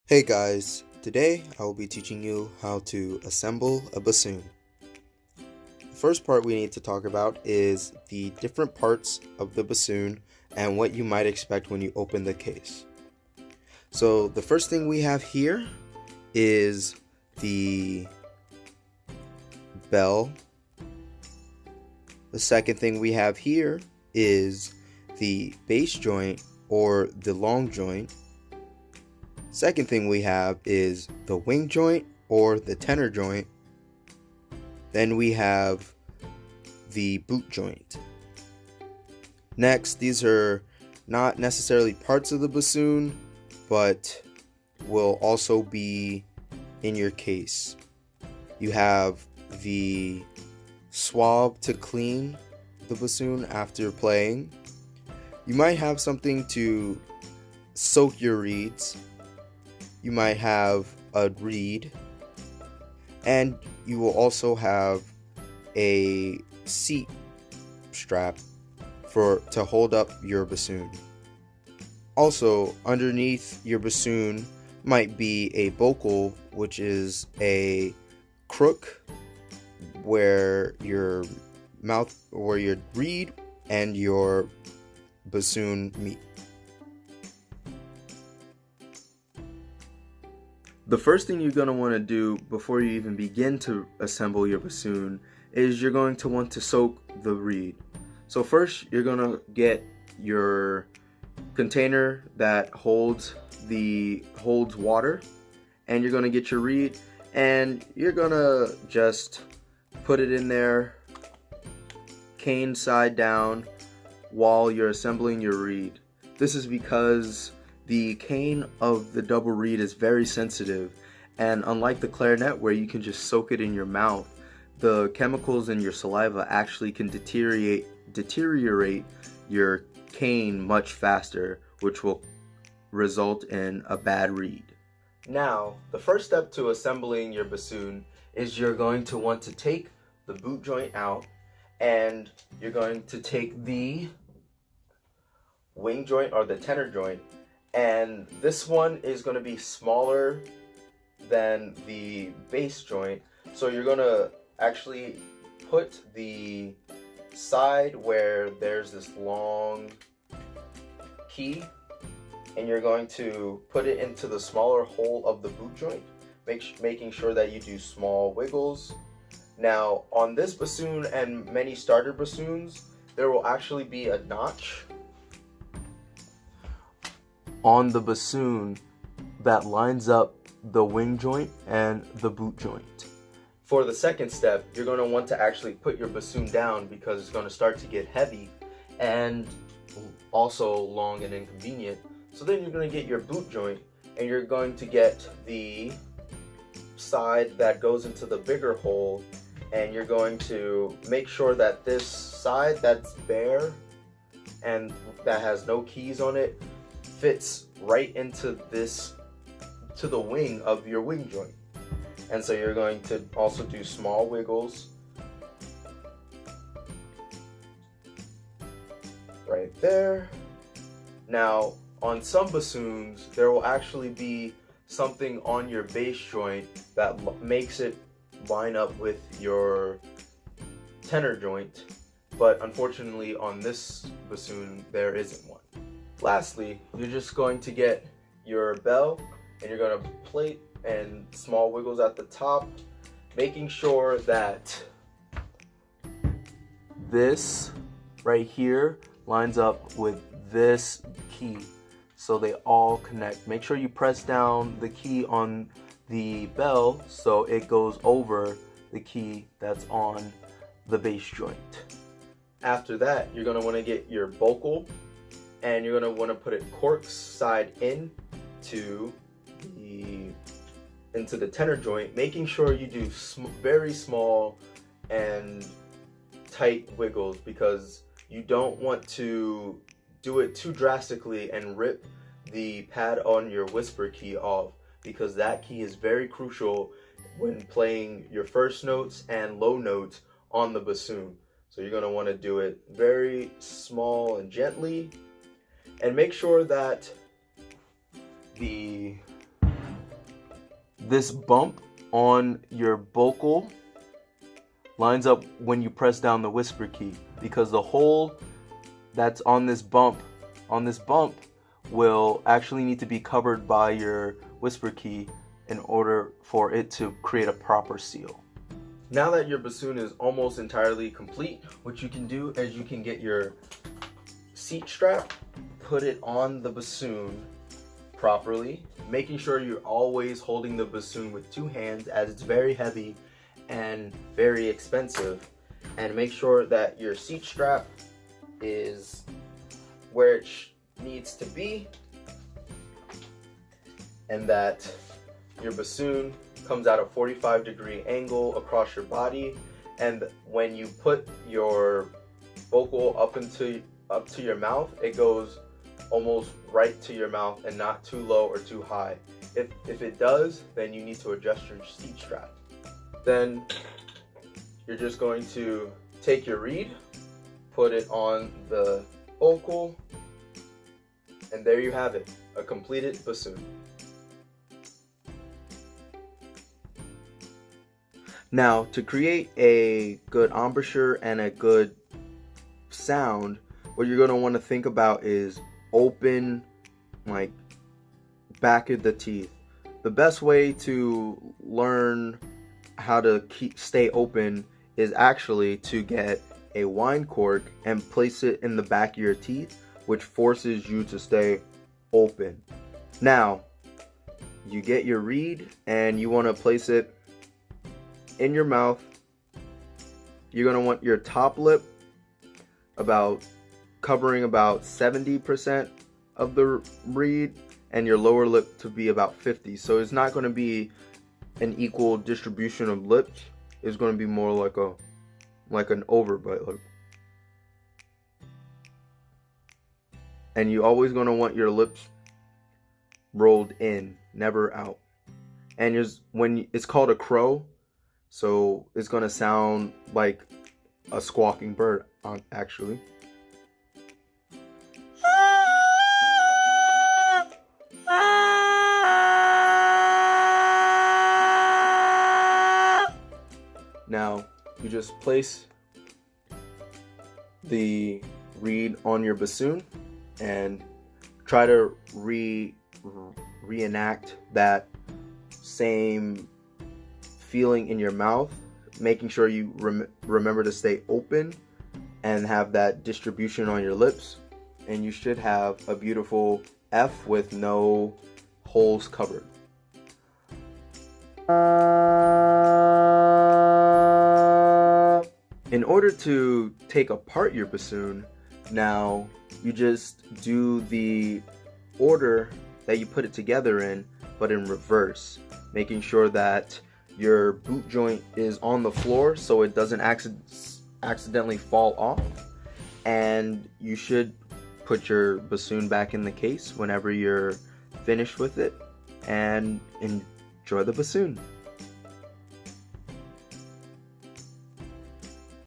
Hey guys, today I will be teaching you how to assemble a bassoon. The first part we need to talk about is the different parts of the bassoon and what you might expect when you open the case. So the first thing we have here is the bell. The second thing we have here is the bass joint or the long joint. Second thing we have is the wing joint or the tenor joint. Then we have the boot joint. Next, these are not necessarily parts of the bassoon, but will also be in your case. You have the swab to clean the bassoon after playing. You might have something to soak your reeds. You might have a reed, and you will also have a seat strap to hold up your bassoon. Also, underneath your bassoon might be a bocal, which is a crook where your reed and your bassoon meet. The first thing you're going to want to do before you even begin to assemble your bassoon is you're going to want to soak the reed. So first you're going to get your container that holds water, and you're going to get your reed, and you're going to just put it in there cane side down while you're assembling your reed. This is because the cane of the double reed is very sensitive, and unlike the clarinet where you can just soak it in your mouth, the chemicals in your saliva actually can deteriorate your cane much faster, which will result in a bad reed. Now, the first step to assembling your bassoon is you're going to want to take the boot joint out, and you're going to take the wing joint or the tenor joint, and this one is going to be smaller than the bass joint, so you're going to actually put the side where there's this long key, and you're going to put it into the smaller hole of the boot joint, making sure that you do small wiggles. Now, on this bassoon and many starter bassoons, there will actually be a notch on the bassoon that lines up the wing joint and the boot joint. For the second step, you're going to want to actually put your bassoon down because it's going to start to get heavy and also long and inconvenient. So then you're going to get your boot joint, and you're going to get the side that goes into the bigger hole, and you're going to make sure that this side that's bare and that has no keys on it fits right into the wing of your wing joint. And so you're going to also do small wiggles right there. Now, on some bassoons, there will actually be something on your bass joint that makes it line up with your tenor joint, but unfortunately on this bassoon there isn't one. Lastly, you're just going to get your bell, and you're going to plate and small wiggles at the top, making sure that this right here lines up with this key so they all connect. Make sure you press down the key on the bell so it goes over the key that's on the bass joint. After that, you're going to want to get your bocal, and you're going to want to put it cork side into the tenor joint, making sure you do very small and tight wiggles, because you don't want to do it too drastically and rip the pad on your whisper key off, because that key is very crucial when playing your first notes and low notes on the bassoon. So you're going to want to do it very small and gently, and make sure that the this bump on your vocal lines up when you press down the whisper key, because the hole that's on this bump will actually need to be covered by your whisper key in order for it to create a proper seal. Now that your bassoon is almost entirely complete, what you can do is you can get your seat strap, put it on the bassoon properly, making sure you're always holding the bassoon with two hands, as it's very heavy and very expensive. And make sure that your seat strap is where it needs to be, and that your bassoon comes at a 45-degree angle across your body. And when you put your vocal up to your mouth, it goes almost right to your mouth and not too low or too high. If it does, then you need to adjust your seat strap. Then you're just going to take your reed, put it on the vocal, and there you have it, a completed bassoon. Now, to create a good embouchure and a good sound, what you're going to want to think about is open, like, back of the teeth. The best way to learn how to stay open is actually to get a wine cork and place it in the back of your teeth, which forces you to stay open. Now, you get your reed and you want to place it in your mouth. You're going to want your top lip covering about 70% of the reed, and your lower lip to be about 50. So it's not going to be an equal distribution of lips. It's going to be more like an overbite lip. And you always going to want your lips rolled in, never out. And it's called a crow, so it's going to sound like a squawking bird, actually. Now, you just place the reed on your bassoon and try to reenact that same feeling in your mouth, making sure you remember to stay open and have that distribution on your lips, and you should have a beautiful F with no holes covered. In order to take apart your bassoon, now you just do the order that you put it together in, but in reverse, making sure that your boot joint is on the floor so it doesn't accidentally fall off. And you should put your bassoon back in the case whenever you're finished with it, and enjoy the bassoon.